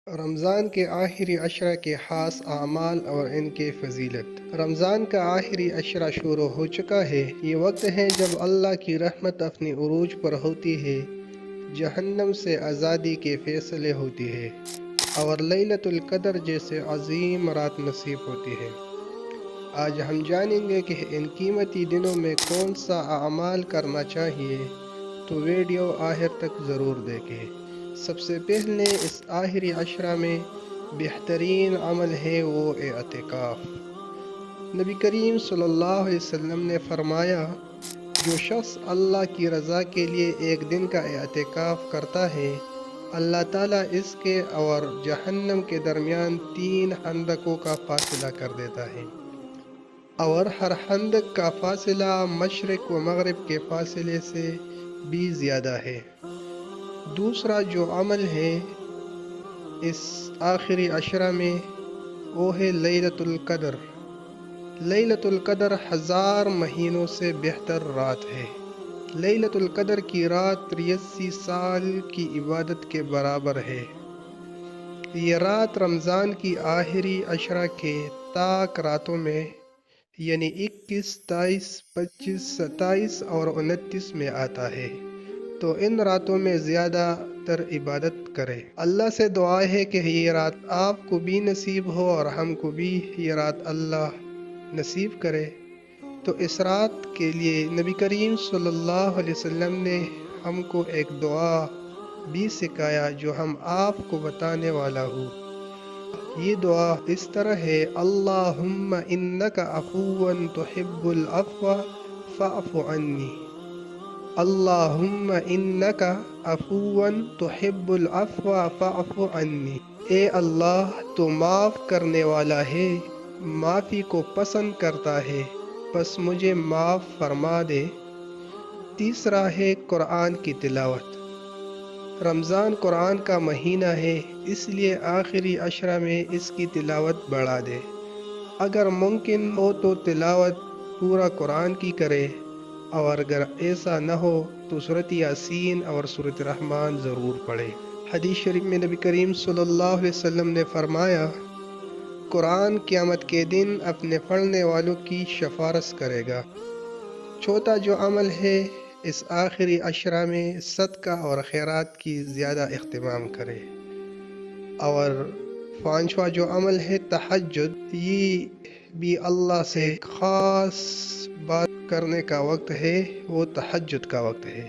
رمضان کے آخری عشرہ کے خاص اعمال اور ان کی فضیلت۔ رمضان کا آخری عشرہ شروع ہو چکا ہے۔ یہ وقت ہے جب اللہ کی رحمت اپنی عروج پر ہوتی ہے، جہنم سے آزادی کے فیصلے ہوتی ہے اور لیلۃ القدر جیسے عظیم رات نصیب ہوتی ہے۔ آج ہم جانیں گے کہ ان قیمتی دنوں میں کون سا اعمال کرنا چاہیے، تو ویڈیو آخر تک ضرور دیکھیں۔ سب سے پہلے اس آخری عشرہ میں بہترین عمل ہے وہ اعتکاف۔ نبی کریم صلی اللہ علیہ وسلم نے فرمایا، جو شخص اللہ کی رضا کے لیے ایک دن کا اعتکاف کرتا ہے، اللہ تعالیٰ اس کے اور جہنم کے درمیان 3 خندقوں کا فاصلہ کر دیتا ہے، اور ہر خندق کا فاصلہ مشرق و مغرب کے فاصلے سے بھی زیادہ ہے۔ دوسرا جو عمل ہے اس آخری عشرہ میں وہ ہے لیلۃ القدر۔ لیلۃ القدر 1000 مہینوں سے بہتر رات ہے۔ لیلۃ القدر کی رات 83 سال کی عبادت کے برابر ہے۔ یہ رات رمضان کی آخری عشرہ کے تاک راتوں میں یعنی 21، 23، 25، 27 اور 29 میں آتا ہے، تو ان راتوں میں زیادہ تر عبادت کرے۔ اللہ سے دعا ہے کہ یہ رات آپ کو بھی نصیب ہو اور ہم کو بھی یہ رات اللہ نصیب کرے۔ تو اس رات کے لیے نبی کریم صلی اللہ علیہ وسلم نے ہم کو ایک دعا بھی سکھایا جو ہم آپ کو بتانے والا ہوں۔ یہ دعا اس طرح ہے: اللہم انک عفو تحب العفو فاعف عنی۔ اللہم انک عفو تحب العفو فاعف عنی۔ اے اللہ، تو معاف کرنے والا ہے، معافی کو پسند کرتا ہے، پس مجھے معاف فرما دے۔ تیسرا ہے قرآن کی تلاوت۔ رمضان قرآن کا مہینہ ہے، اس لیے آخری عشرہ میں اس کی تلاوت بڑھا دے۔ اگر ممکن ہو تو تلاوت پورا قرآن کی کرے، اور اگر ایسا نہ ہو تو سورۃ یاسین اور سورۃ رحمان ضرور پڑھے۔ حدیث شریف میں نبی کریم صلی اللہ علیہ وسلم نے فرمایا، قرآن قیامت کے دن اپنے پڑھنے والوں کی شفاعت کرے گا۔ چوتھا جو عمل ہے اس آخری عشرہ میں صدقہ اور خیرات کی زیادہ اہتمام کرے۔ اور پانچواں جو عمل ہے تہجد، یہ بھی اللہ سے خاص بات کرنے کا وقت ہے، وہ تہجد کا وقت ہے۔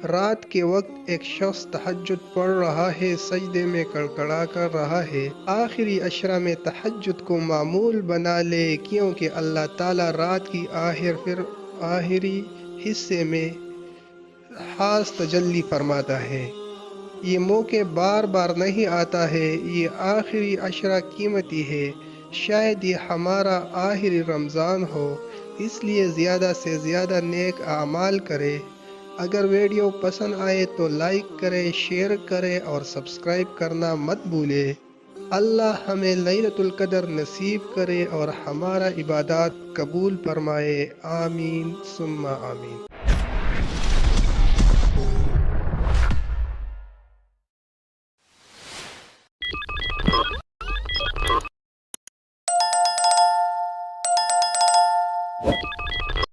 رات کے وقت ایک شخص تہجد پڑھ رہا ہے، سجدے میں کڑکڑا کر رہا ہے۔ آخری عشرہ میں تہجد کو معمول بنا لے، کیونکہ اللہ تعالیٰ رات کی آخری حصے میں خاص تجلی فرماتا ہے۔ یہ موقع بار بار نہیں آتا ہے، یہ آخری عشرہ قیمتی ہے، شاید یہ ہمارا آخری رمضان ہو، اس لیے زیادہ سے زیادہ نیک اعمال کرے۔ اگر ویڈیو پسند آئے تو لائک کرے، شیئر کرے اور سبسکرائب کرنا مت بھولے۔ اللہ ہمیں لیلۃ القدر نصیب کرے اور ہمارا عبادات قبول فرمائے۔ آمین ثم آمین۔